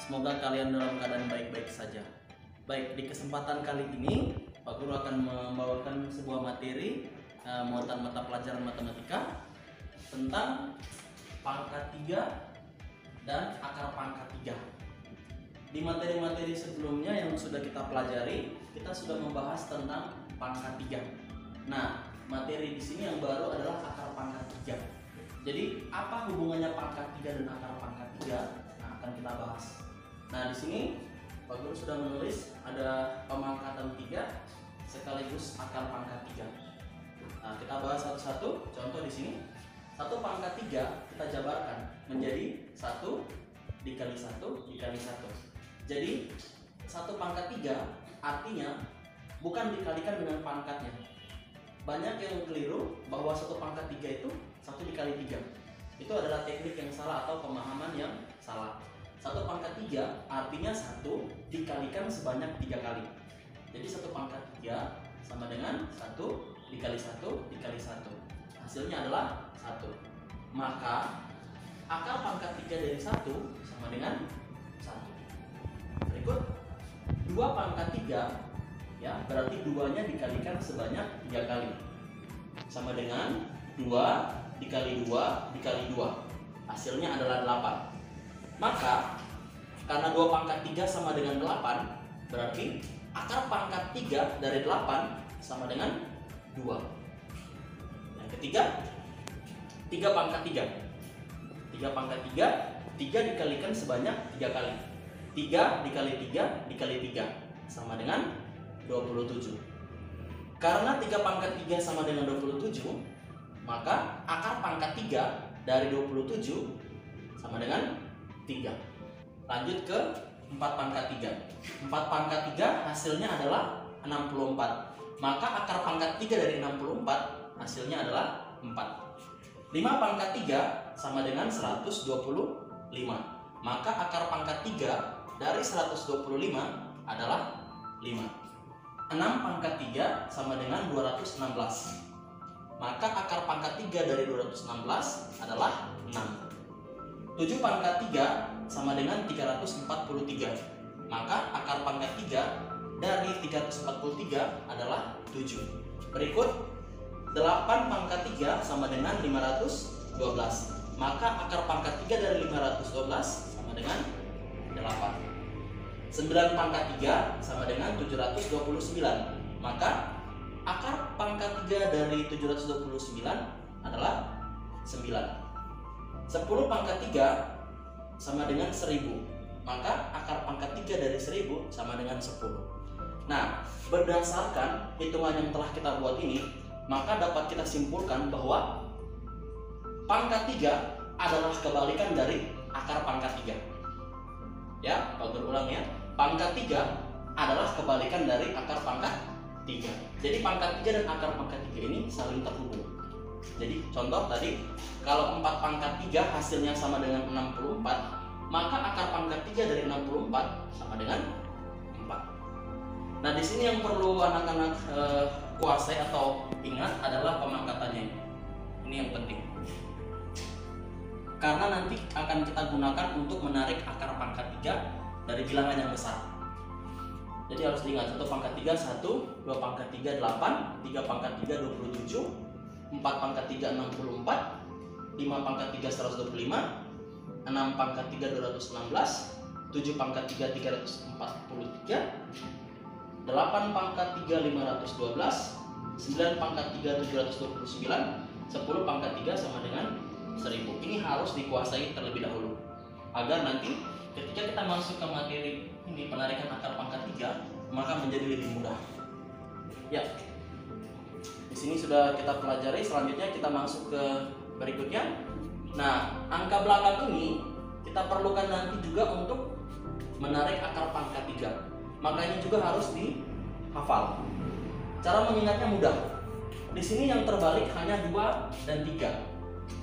Semoga kalian dalam keadaan baik-baik saja. Baik, di kesempatan kali ini Pak Guru akan membawakan sebuah materi muatan mata pelajaran matematika tentang pangkat 3 dan akar pangkat 3. Di materi-materi sebelumnya yang sudah kita pelajari, kita sudah membahas tentang pangkat 3. Nah, materi di sini yang baru adalah akar pangkat 3. Jadi, apa hubungannya pangkat 3 dan akar pangkat 3? Nah, akan kita bahas. Nah, di sini Pak Guru sudah menulis ada pemangkatan 3 sekaligus akar pangkat 3. Nah, kita bahas satu-satu. Contoh di sini, 1 pangkat 3 kita jabarkan menjadi 1 dikali 1 dikali 1. Jadi 1 pangkat 3 artinya bukan dikalikan dengan pangkatnya. Banyak yang keliru bahwa 1 pangkat 3 itu 1 dikali 3. Itu adalah teknik yang salah atau pemahaman yang salah. 1 pangkat 3 artinya 1 dikalikan sebanyak 3 kali. Jadi 1 pangkat 3 sama dengan 1 dikali 1 dikali 1. Hasilnya adalah 1. Maka akar pangkat 3 dari 1 sama dengan 1. Berikut 2 pangkat 3, ya, berarti 2-nya dikalikan sebanyak 3 kali. Sama dengan 2 dikali 2 dikali 2. Hasilnya adalah 8. Maka karena 2 pangkat 3 sama dengan 8, berarti akar pangkat 3 dari 8 sama dengan 2. Yang ketiga, 3 pangkat 3. 3 pangkat 3, 3 dikalikan sebanyak 3 kali. 3 dikali 3 dikali 3 sama dengan 27. Karena 3 pangkat 3 sama dengan 27, maka akar pangkat 3 dari 27 sama dengan 3. Lanjut ke 4 pangkat 3. 4 pangkat 3 hasilnya adalah 64. Maka akar pangkat 3 dari 64 hasilnya adalah 4. 5 pangkat 3 sama dengan 125. Maka akar pangkat 3 dari 125 adalah 5. 6 pangkat 3 sama dengan 216. Maka akar pangkat 3 dari 216 adalah 6. 7 pangkat 3 sama dengan 343. Maka akar pangkat 3 dari 343 adalah 7. Berikut 8 pangkat 3 sama dengan 512. Maka akar pangkat 3 dari 512 sama dengan 8. 9 pangkat 3 sama dengan 729. Maka akar pangkat 3 dari 729 adalah 9. 10 pangkat 3 sama dengan 1000. Maka akar pangkat 3 dari 1000 sama dengan 10. Nah, berdasarkan hitungan yang telah kita buat ini, maka dapat kita simpulkan bahwa pangkat 3 adalah kebalikan dari akar pangkat 3. Ya, Pak Guru ulang ya. Pangkat 3 adalah kebalikan dari akar pangkat 3. Jadi pangkat 3 dan akar pangkat 3 ini saling terhubung. Jadi contoh tadi, kalau 4 pangkat 3 hasilnya sama dengan 64, maka akar pangkat 3 dari 64 sama dengan 4. Nah, di sini yang perlu anak-anak kuasai atau ingat adalah pemangkatannya ini. Ini yang penting. Karena nanti akan kita gunakan untuk menarik akar pangkat 3 dari bilangan yang besar. Jadi harus diingat, 1 pangkat 3 1, 2 pangkat 3 8, 3 pangkat 3 27, 4 pangkat 3 64, 5 pangkat 3 125, 6 pangkat 3 216, 7 pangkat 3 343, 8 pangkat 3 512, 9 pangkat 3 729, 10 pangkat 3 sama dengan 1000. Ini harus dikuasai terlebih dahulu agar nanti ketika kita masuk ke materi ini penarikan akar pangkat 3, maka menjadi lebih mudah. Ya. Di sini sudah kita pelajari, selanjutnya kita masuk ke berikutnya. Nah, angka belakang ini kita perlukan nanti juga untuk menarik akar pangkat 3. Maka ini juga harus dihafal. Cara mengingatnya mudah. Di sini yang terbalik hanya 2 dan 3.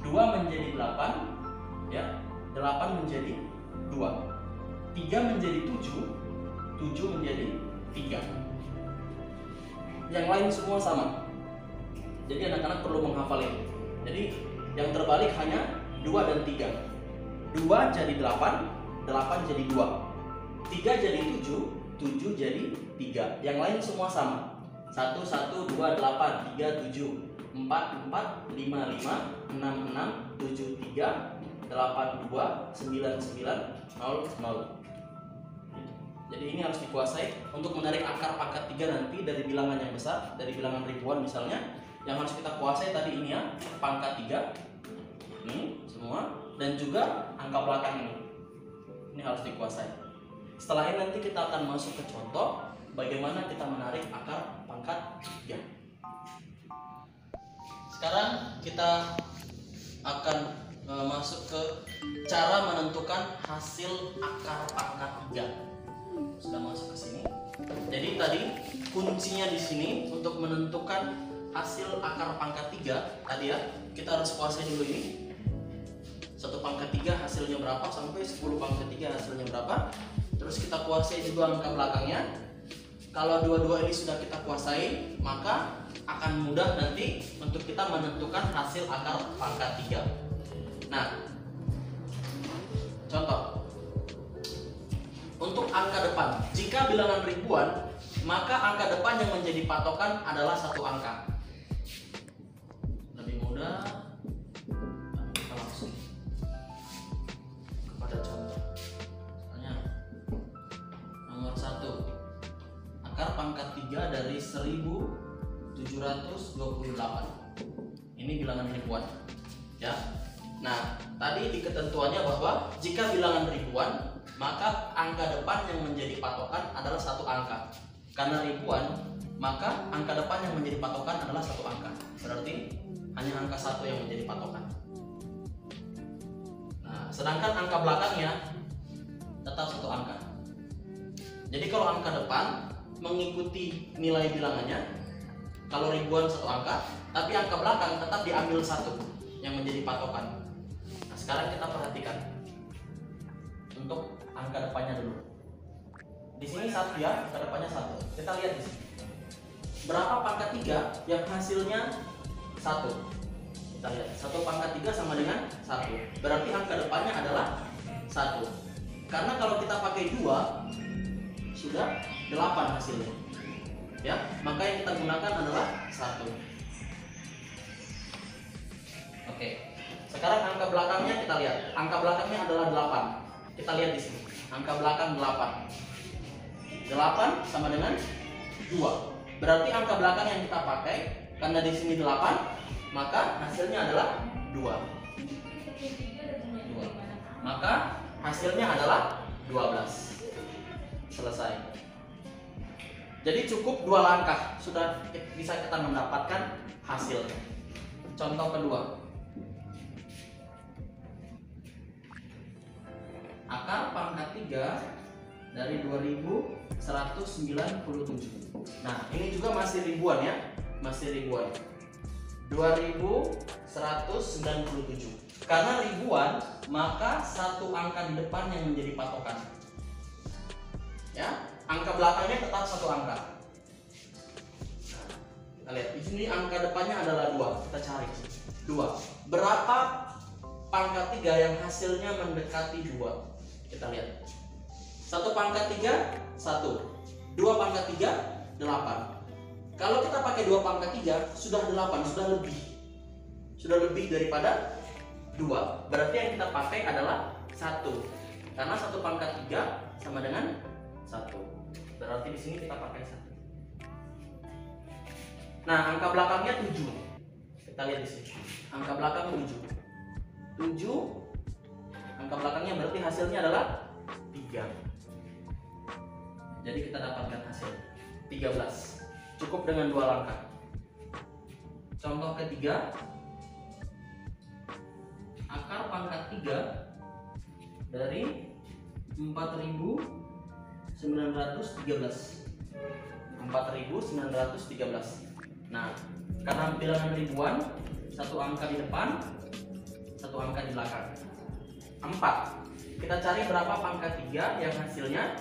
2 menjadi 8, ya. 8 menjadi 2. 3 menjadi 7, 7 menjadi 3. Yang lain semua sama. Jadi anak-anak perlu menghafal ini. Jadi yang terbalik hanya 2 dan 3. 2 jadi 8, 8 jadi 2. 3 jadi 7, 7 jadi 3. Yang lain semua sama. 1, 1, 2, 8, 3, 7, 4, 4, 5, 5, 6, 6, 7, 3, 8, 2, 9, 9, 0, 0. Jadi ini harus dikuasai untuk menarik akar pangkat 3 nanti dari bilangan yang besar, dari bilangan ribuan misalnya. Yang harus kita kuasai tadi ini ya, pangkat 3 ini semua, dan juga angka belakang ini. Ini harus dikuasai. Setelah ini nanti kita akan masuk ke contoh bagaimana kita menarik akar pangkat 3. Sekarang kita akan masuk ke cara menentukan hasil akar pangkat 3. Sudah masuk ke sini. Jadi tadi kuncinya di sini untuk menentukan hasil akar pangkat 3 tadi ya, kita harus kuasai dulu ini. 1 pangkat 3 hasilnya berapa sampai 10 pangkat 3 hasilnya berapa. Terus kita kuasai juga angka belakangnya. Kalau dua-dua ini sudah kita kuasai, maka akan mudah nanti untuk kita menentukan hasil akar pangkat 3. Nah, contoh untuk angka depan, jika bilangan ribuan, maka angka depan yang menjadi patokan adalah 1 angka. Lebih mudah, kita langsung kepada contoh. Misalnya, nomor 1, akar pangkat 3 dari 1728. Ini bilangan ribuan, ya. Nah, tadi di ketentuannya bahwa jika bilangan ribuan, maka angka depan yang menjadi patokan adalah 1 angka. Karena ribuan, maka angka depan yang menjadi patokan adalah 1 angka. Berarti hanya angka 1 yang menjadi patokan. Nah, sedangkan angka belakangnya tetap 1 angka. Jadi kalau angka depan mengikuti nilai bilangannya, kalau ribuan 1 angka, tapi angka belakang tetap diambil 1 yang menjadi patokan. Nah, sekarang kita perhatikan untuk angka depannya dulu. Di sini 1 ya, angka depannya 1. Kita lihat di sini. Berapa pangkat 3 yang hasilnya 1? Kita lihat. 1 pangkat 3 sama dengan 1. Berarti angka depannya adalah 1. Karena kalau kita pakai 2 sudah 8 hasilnya. Ya, maka yang kita gunakan adalah 1. Oke. Sekarang angka belakangnya kita lihat. Angka belakangnya adalah 8. Kita lihat di sini. Angka belakang 8. 8 sama dengan 2. Berarti angka belakang yang kita pakai, karena di sini 8, maka hasilnya adalah 2. Maka hasilnya adalah 12. Selesai. Jadi cukup 2 langkah sudah bisa kita mendapatkan hasil. Contoh kedua. Akar pangkat 3 dari 2197. Nah, ini juga masih ribuan ya. Masih ribuan. 2197. Karena ribuan, maka 1 angka di depan yang menjadi patokan. Ya, angka belakangnya tetap 1 angka. Nah, kita lihat di sini angka depannya adalah 2. Kita cari 2. Berapa pangkat 3 yang hasilnya mendekati 2? Kita lihat. 1 pangkat 3, 1. 2 pangkat 3, 8. Kalau kita pakai 2 pangkat 3, sudah 8, sudah lebih. Sudah lebih daripada 2. Berarti yang kita pakai adalah 1. Karena 1 pangkat 3 sama dengan 1. Berarti di sini kita pakai 1. Nah, angka belakangnya 7. Kita lihat di sini. Angka belakang 7. 7 angka belakangnya berarti hasilnya adalah 3. Jadi kita dapatkan hasil 13. Cukup dengan 2 langkah. Contoh ketiga. Akar pangkat 3 dari 4913. 4913. Nah, karena bilangan ribuan, 1 angka di depan, 1 angka di belakang. 4. Kita cari berapa pangkat 3 yang hasilnya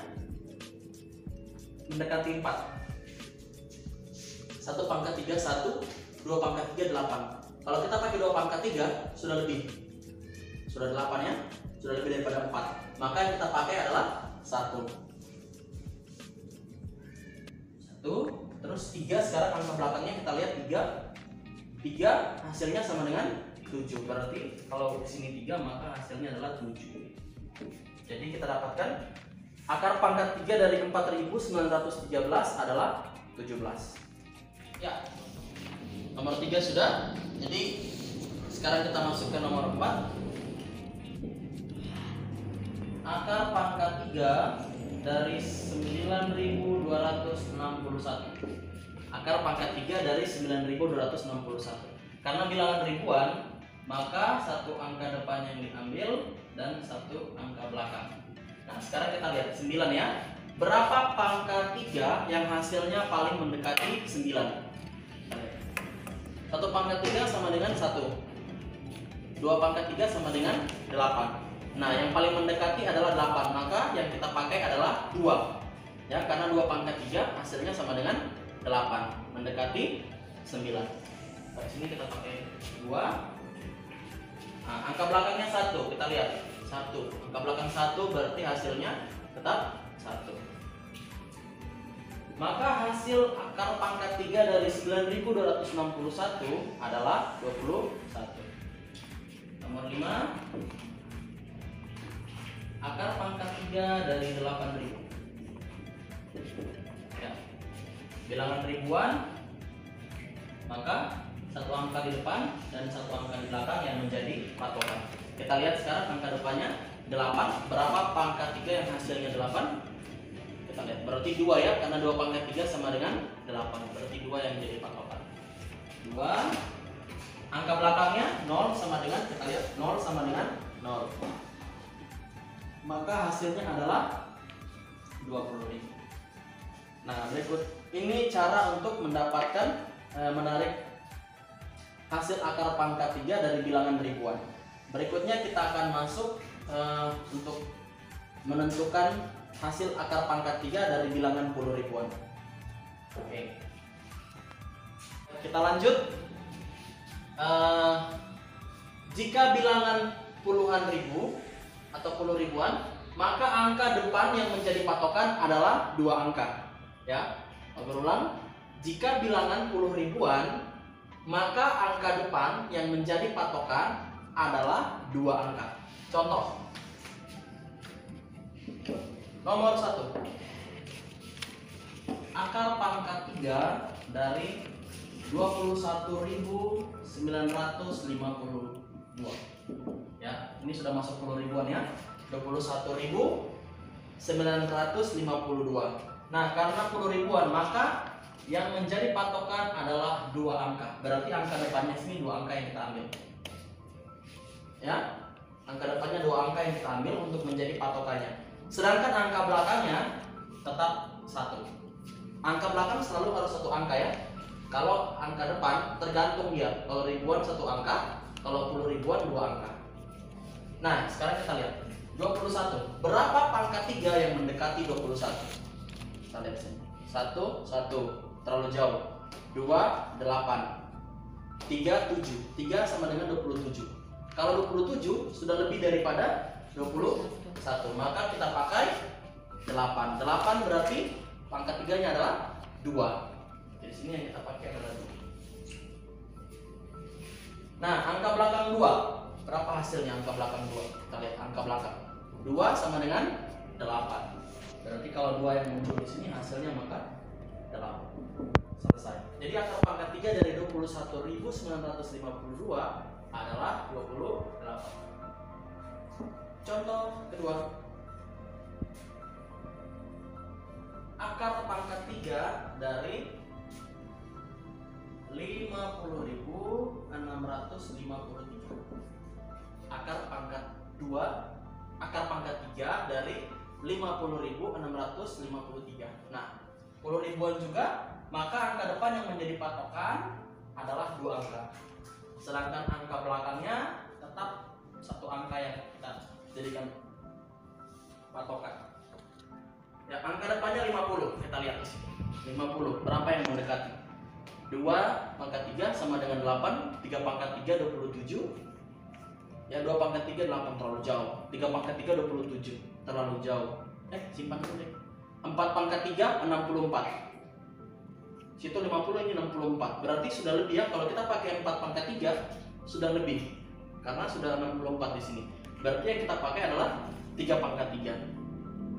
mendekati 4. 1 pangkat 3, 1. 2 pangkat 3, 8. Kalau kita pakai 2 pangkat 3, sudah lebih. Sudah 8 ya. Sudah lebih daripada 4. Maka yang kita pakai adalah 1. 1, terus 3, sekarang angka belakangnya kita lihat 3 hasilnya sama dengan 7. Berarti kalau di sini 3 maka hasilnya adalah 7. Jadi kita dapatkan akar pangkat 3 dari 4913 adalah 17. Ya. Nomor 3 sudah. Jadi sekarang kita masuk ke nomor 4. Akar pangkat 3 dari 9261. Akar pangkat 3 dari 9261. Karena bilangan ribuan, maka satu angka depan yang diambil dan satu angka belakang. Nah, sekarang kita lihat 9 ya. Berapa pangkat 3 yang hasilnya paling mendekati 9? 1 pangkat 3 sama dengan 1. 2 pangkat 3 sama dengan 8. Nah, yang paling mendekati adalah 8, maka yang kita pakai adalah 2. Ya, karena 2 pangkat 3 hasilnya sama dengan 8, mendekati 9. Di sini kita pakai 2. Nah, angka belakangnya 1, kita lihat 1. Angka belakang 1 berarti hasilnya tetap 1. Maka hasil akar pangkat 3 dari 9261 adalah 21. Nomor 5. Akar pangkat 3 dari 8000. Ya. Bilangan ribuan, maka satu angka di depan dan satu angka di belakang yang menjadi patokan. Kita lihat sekarang angka depannya 8. Berapa pangkat 3 yang hasilnya 8? Kita lihat, berarti 2 ya, karena 2 pangkat 3 sama dengan 8. Berarti 2 yang menjadi patokan. 2. Angka belakangnya 0 sama dengan, kita lihat, 0 sama dengan 0. Maka hasilnya adalah 20.000. Nah, berikut ini cara untuk mendapatkan menarik hasil akar pangkat 3 dari bilangan ribuan. Berikutnya kita akan masuk untuk menentukan hasil akar pangkat 3 dari bilangan puluh ribuan. Oke. Kita lanjut. Jika bilangan puluhan ribu atau puluh ribuan, maka angka depan yang menjadi patokan adalah 2 angka. Ya, berulang. Jika bilangan puluh ribuan, maka angka depan yang menjadi patokan adalah 2 angka. Contoh. Nomor 1. Akar pangkat 3 dari 21.952. Ya, ini sudah masuk puluh ribuan ya. 21.952. Nah, karena puluh ribuan, maka yang menjadi patokan adalah 2 angka. Berarti angka depannya sini 2 angka yang kita ambil. Ya, angka depannya 2 angka yang kita ambil untuk menjadi patokannya. Sedangkan angka belakangnya tetap 1. Angka belakang selalu harus 1 angka ya. Kalau angka depan tergantung dia. Kalau ribuan 1 angka, kalau puluh ribuan 2 angka. Nah, sekarang kita lihat 21. Berapa pangkat 3 yang mendekati 21? Kita lihat sini. 1, 1, terlalu jauh. 2, 8. 3, 7. 3 sama dengan 27. Kalau 27 sudah lebih daripada 21, maka kita pakai 8. 8 berarti pangkat 3-nya adalah 2. Di sini yang kita pakai adalah 2. Nah, angka belakang 2. Berapa hasilnya angka belakang 2? Kita lihat angka belakang. 2 sama dengan 8. Berarti kalau 2 yang muncul di sini hasilnya maka 8. Selesai. Jadi akar pangkat 3 dari 21.952 adalah 28. Contoh kedua. Akar pangkat 3 dari 50.653. Akar pangkat 2, akar pangkat 3 dari 50.653. Nah, 10 ribuan juga, maka angka depan yang menjadi patokan adalah 2 angka. Sedangkan angka belakangnya tetap 1 angka yang kita jadikan patokan. Ya, angka depannya 50. Kita lihat di sini. 50. Berapa yang mendekati? 2 pangkat 3 sama dengan 8. 3 pangkat 3 27. Ya, 2 pangkat 3 8 terlalu jauh. 3 pangkat 3 27 terlalu jauh. Simpan dulu deh. 4 pangkat 3 64. Situ 50, ini 64. Berarti sudah lebih ya. Kalau kita pakai 4 pangkat 3 sudah lebih. Karena sudah 64 di sini. Berarti yang kita pakai adalah 3 pangkat 3.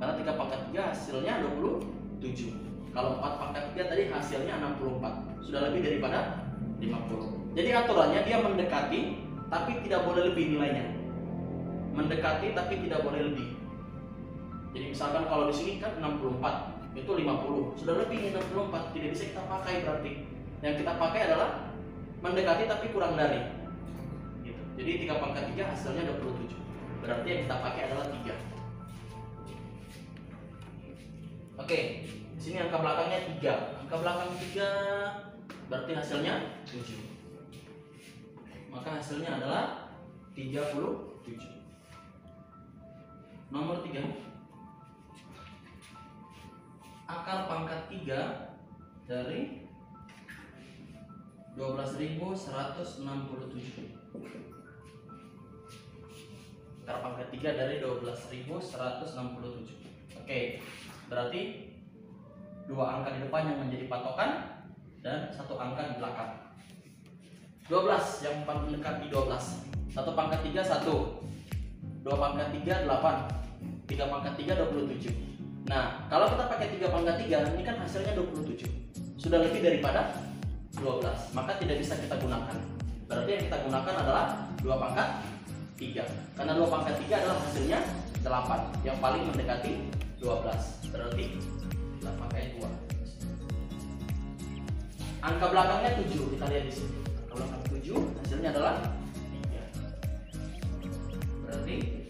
Karena 3 pangkat 3 hasilnya 27. Kalau 4 pangkat 3 tadi hasilnya 64. Sudah lebih daripada 50. Jadi aturannya dia mendekati tapi tidak boleh lebih nilainya. Mendekati tapi tidak boleh lebih. Jadi misalkan kalau di sini kan 64, itu 50. Sudah lebih 64, tidak bisa kita pakai berarti. Yang kita pakai adalah mendekati tapi kurang dari. Gitu. Jadi 3 pangkat 3 hasilnya 27. Berarti yang kita pakai adalah 3. Oke, di sini angka belakangnya 3. Angka belakang 3 berarti hasilnya 7. Maka hasilnya adalah 37. Nomor 3. Akar pangkat 3 dari 12.167. Akar pangkat 3 dari 12.167. Oke, berarti 2 angka di depan yang menjadi patokan dan 1 angka di belakang. 12 yang mendekati 12. 1 pangkat 3 1. 2 pangkat 3 8. 3 pangkat 3 27. Nah, kalau kita pakai 3 pangkat 3, ini kan hasilnya 27. Sudah lebih daripada 12, maka tidak bisa kita gunakan. Berarti yang kita gunakan adalah 2 pangkat 3. Karena 2 pangkat 3 adalah hasilnya 8, yang paling mendekati 12. Berarti kita pakai 2. Angka belakangnya 7, kita lihat di sini. Angka belakang 7, hasilnya adalah 3. Berarti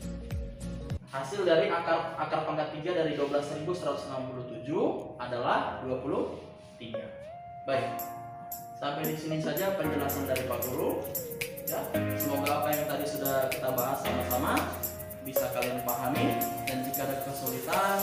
hasil dari akar pangkat 3 dari 12.167 adalah 23. Baik. Sampai di sini saja penjelasan dari Pak Guru. Ya, semoga apa yang tadi sudah kita bahas sama-sama bisa kalian pahami, dan jika ada kesulitan